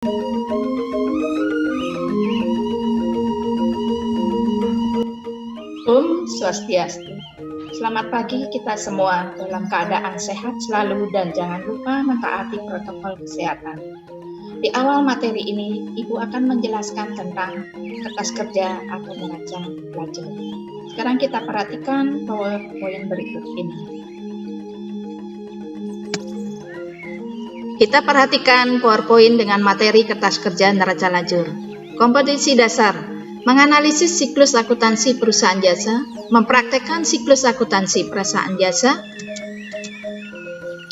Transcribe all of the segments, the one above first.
Om Swastiastu. Selamat pagi kita semua, dalam keadaan sehat selalu dan jangan lupa mentaati protokol kesehatan. Di awal materi ini, Ibu akan menjelaskan tentang kertas kerja atau neraca pelajar. Sekarang kita perhatikan PowerPoint berikut ini. Kita perhatikan PowerPoint dengan materi kertas kerja neraca lajur. Kompetensi dasar: menganalisis siklus akuntansi perusahaan jasa, mempraktekkan siklus akuntansi perusahaan jasa,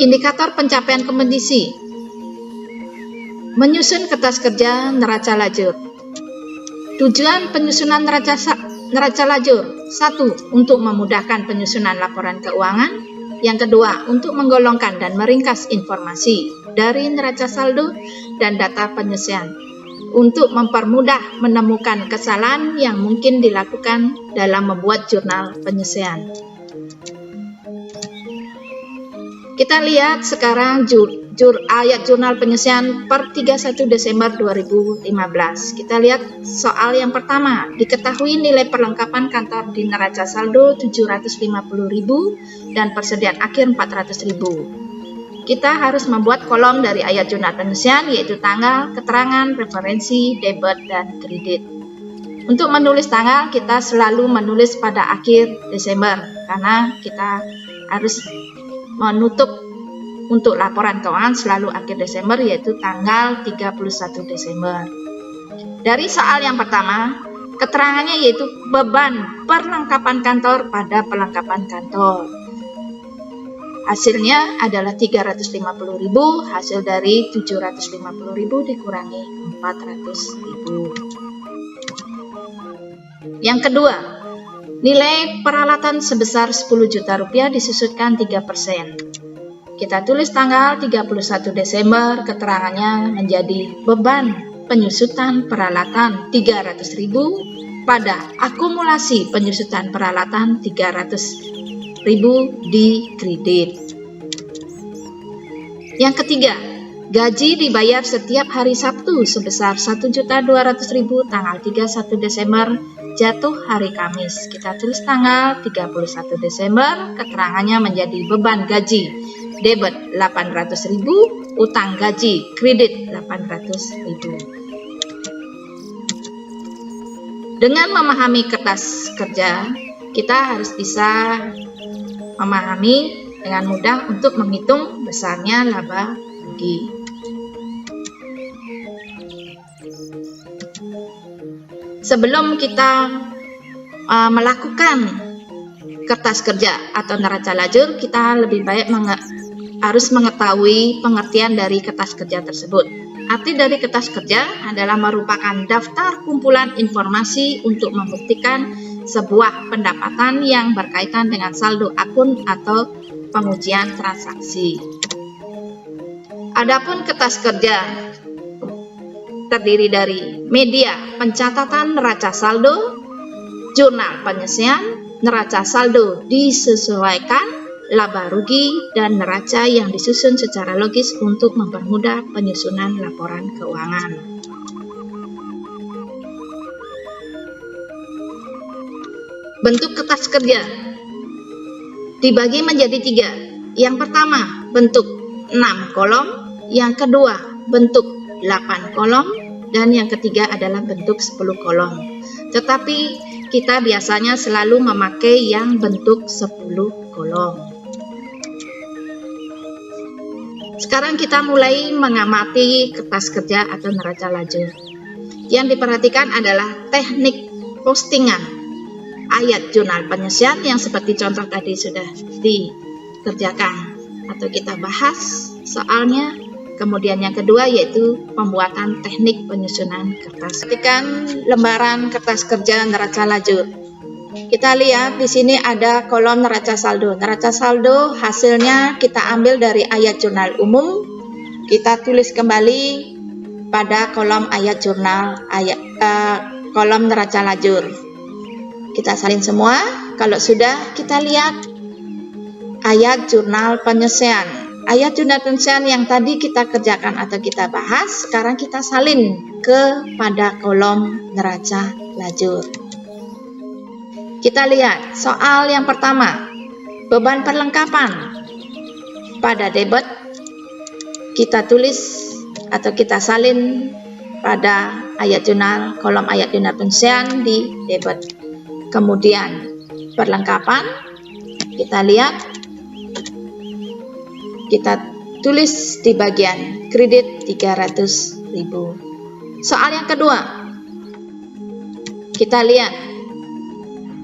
indikator pencapaian kompetensi, menyusun kertas kerja neraca lajur. Tujuan penyusunan neraca lajur: 1. Untuk memudahkan penyusunan laporan keuangan. Yang kedua, untuk menggolongkan dan meringkas informasi dari neraca saldo dan data penyelesaian, untuk mempermudah menemukan kesalahan yang mungkin dilakukan dalam membuat jurnal penyelesaian. Kita lihat sekarang ayat jurnal penyelesaian per 31 Desember 2015. Kita lihat soal yang pertama. Diketahui nilai perlengkapan kantor di neraca saldo 750.000 dan persediaan akhir 400.000. Kita harus membuat kolom dari ayat jurnal penyelesaian, yaitu tanggal, keterangan, referensi, debit, dan kredit. Untuk menulis tanggal, kita selalu menulis pada akhir Desember, karena kita harus menutup untuk laporan keuangan selalu akhir Desember, yaitu tanggal 31 Desember. Dari soal yang pertama, keterangannya yaitu beban perlengkapan kantor pada perlengkapan kantor. Hasilnya adalah 350.000, hasil dari 750.000 dikurangi 400.000. Yang kedua, nilai peralatan sebesar 10 juta rupiah disusutkan 3%. Kita tulis tanggal 31 Desember, keterangannya menjadi beban penyusutan peralatan 300.000 pada akumulasi penyusutan peralatan 300.000 di kredit. Yang ketiga, gaji dibayar setiap hari Sabtu sebesar 1.200.000 tanggal 31 Desember jatuh hari Kamis. Kita tulis tanggal 31 Desember, keterangannya menjadi beban gaji debit 800.000, utang gaji kredit 800.000. Dengan memahami kertas kerja, kita harus bisa memahami dengan mudah untuk menghitung besarnya laba rugi. Sebelum kita melakukan kertas kerja atau neraca lajur, kita lebih baik harus mengetahui pengertian dari kertas kerja tersebut. Arti dari kertas kerja adalah merupakan daftar kumpulan informasi untuk membuktikan sebuah pendapatan yang berkaitan dengan saldo akun atau pengujian transaksi. Adapun kertas kerja terdiri dari media pencatatan neraca saldo, jurnal penyelesaian, neraca saldo disesuaikan, laba rugi, dan neraca yang disusun secara logis untuk mempermudah penyusunan laporan keuangan. Bentuk kertas kerja dibagi menjadi 3. Yang pertama, bentuk 6 kolom, yang kedua, bentuk 8 kolom, dan yang ketiga adalah bentuk 10 kolom. Tetapi kita biasanya selalu memakai yang bentuk 10 kolom. Sekarang kita mulai mengamati kertas kerja atau neraca lajur. Yang diperhatikan adalah teknik postingan ayat jurnal penyelesaian yang seperti contoh tadi sudah dikerjakan atau kita bahas soalnya. Kemudian yang kedua yaitu pembuatan teknik penyusunan kertas. Perhatikan lembaran kertas kerja neraca lajur. Kita lihat di sini ada kolom neraca saldo. Neraca saldo hasilnya kita ambil dari ayat jurnal umum. Kita tulis kembali pada kolom ayat jurnal kolom neraca lajur. Kita salin semua. Kalau sudah, kita lihat ayat jurnal penyelesaian. ayat jurnal penyelesaian yang tadi kita kerjakan atau kita bahas, sekarang kita salin kepada kolom neraca lajur. Kita lihat soal yang pertama, beban perlengkapan. Pada debit kita tulis atau kita salin pada ayat jurnal, kolom ayat jurnal penyelesaian di debit. Kemudian perlengkapan kita lihat, kita tulis di bagian kredit 300.000. Soal yang kedua, kita lihat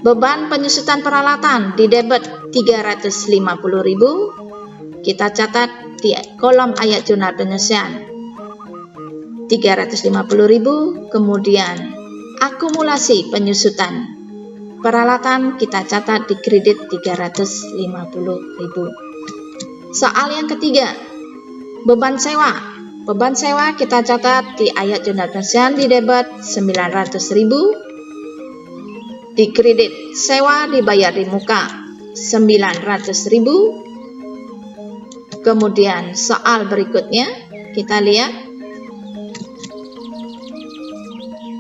beban penyusutan peralatan di debit 350.000. Kita catat di kolom ayat jurnal penyelesaian 350.000. Kemudian akumulasi penyusutan peralatan kita catat di kredit 350.000. Soal yang ketiga, beban sewa. Beban sewa kita catat di ayat jurnal penyelesaian di debit 900.000, di kredit sewa dibayar di muka 900.000. Kemudian soal berikutnya kita lihat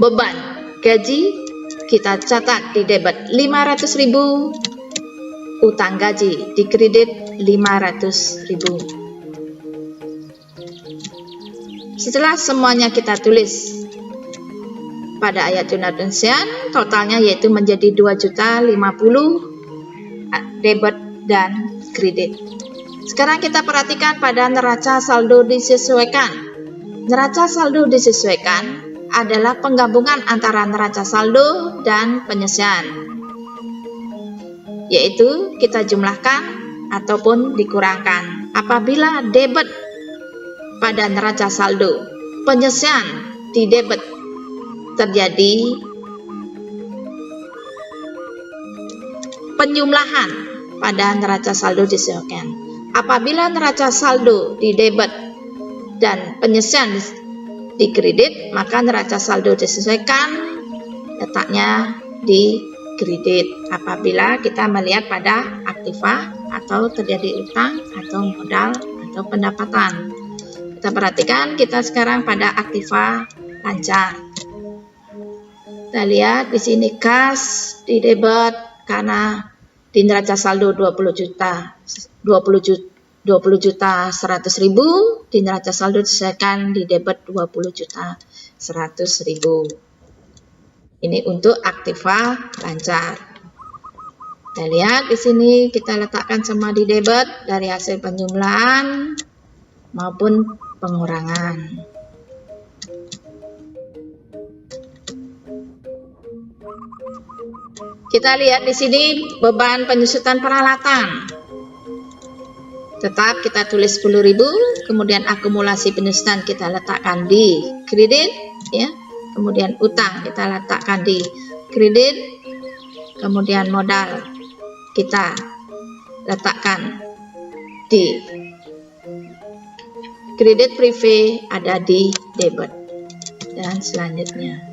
beban gaji kita catat di debit 500.000, utang gaji di kredit 500.000. Setelah semuanya kita tulis pada ayat jurnal penyelesaian, totalnya yaitu menjadi 2.050.000 debit dan kredit. Sekarang kita perhatikan pada neraca saldo disesuaikan. Neraca saldo disesuaikan adalah penggabungan antara neraca saldo dan penyelesaian, yaitu kita jumlahkan ataupun dikurangkan. Apabila debit pada neraca saldo, penyelesaian di debit, terjadi penjumlahan pada neraca saldo disesuaikan. Apabila neraca saldo di debit dan penyelesaian di kredit, maka neraca saldo disesuaikan letaknya di kredit. Apabila kita melihat pada aktiva atau terjadi utang atau modal atau pendapatan. Kita perhatikan kita sekarang pada aktiva lancar. Kita lihat di sini kas di debit karena di neraca saldo 20.100.000, di neraca saldo disesuaikan di debit 20.100.000. Ini untuk aktiva lancar. Kita lihat di sini kita letakkan semua di debit dari hasil penjumlahan maupun pengurangan. Kita lihat di sini beban penyusutan peralatan. Tetap kita tulis 10.000, kemudian akumulasi penyusutan kita letakkan di kredit, ya. Kemudian utang kita letakkan di kredit, kemudian modal kita letakkan di kredit, privé ada di debit, dan selanjutnya.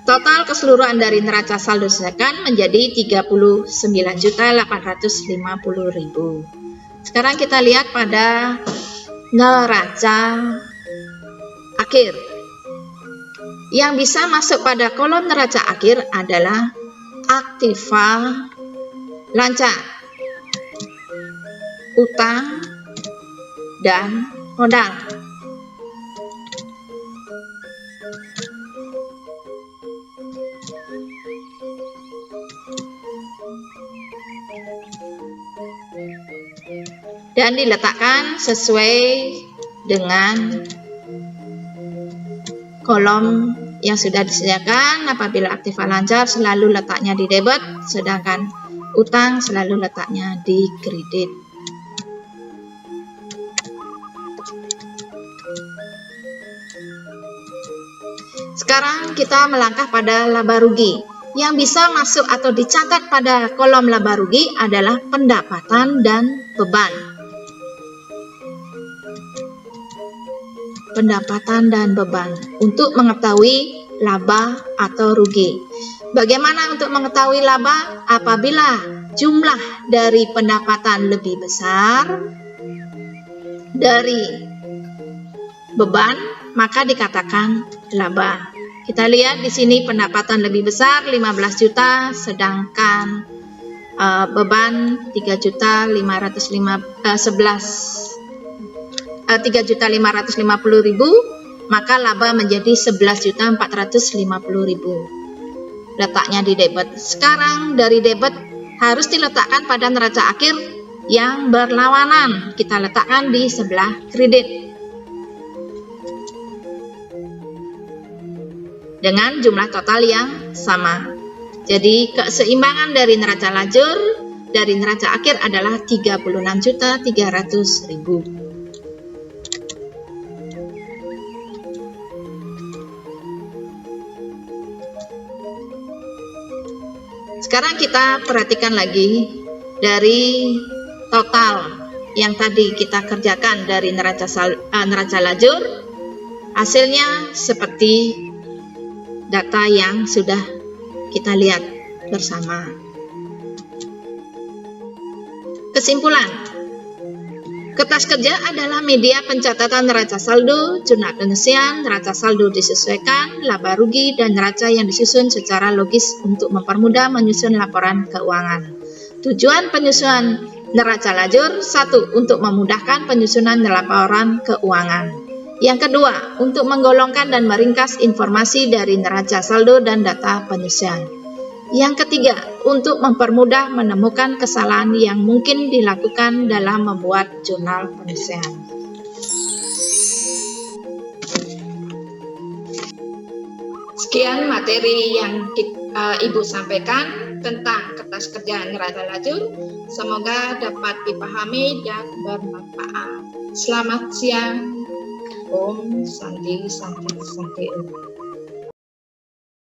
Total keseluruhan dari neraca saldo disesuaikan menjadi 39.850.000. Sekarang kita lihat pada neraca akhir. Yang bisa masuk pada kolom neraca akhir adalah aktiva lancar, utang, dan modal. Dan diletakkan sesuai dengan kolom yang sudah disediakan. Apabila aktiva lancar selalu letaknya di debit, sedangkan utang selalu letaknya di kredit. Sekarang kita melangkah pada laba rugi. Yang bisa masuk atau dicatat pada kolom laba rugi adalah pendapatan dan beban. Pendapatan dan beban untuk mengetahui laba atau rugi. Bagaimana untuk mengetahui laba? Apabila jumlah dari pendapatan lebih besar dari beban, maka dikatakan laba. Kita lihat di sini pendapatan lebih besar 15 juta, sedangkan beban 3.550.000, maka laba menjadi 11.450.000. Letaknya di debit. Sekarang dari debit harus diletakkan pada neraca akhir yang berlawanan. Kita letakkan di sebelah kredit dengan jumlah total yang sama. Jadi keseimbangan dari neraca lajur dari neraca akhir adalah 36.300.000. Sekarang kita perhatikan lagi dari total yang tadi kita kerjakan dari neraca lajur, hasilnya seperti data yang sudah kita lihat bersama. Kesimpulan, kertas kerja adalah media pencatatan neraca saldo, jurnal pengisian, neraca saldo disesuaikan, laba rugi, dan neraca yang disusun secara logis untuk mempermudah menyusun laporan keuangan. Tujuan penyusunan neraca lajur: 1. Untuk memudahkan penyusunan laporan keuangan. Yang kedua, untuk menggolongkan dan meringkas informasi dari neraca saldo dan data penyusunan. Yang ketiga, untuk mempermudah menemukan kesalahan yang mungkin dilakukan dalam membuat jurnal penyusunan. Sekian materi yang Ibu sampaikan tentang kertas kerja neraca lajur. Semoga dapat dipahami dan bermanfaat. Selamat siang. Om Santi Santi Santi.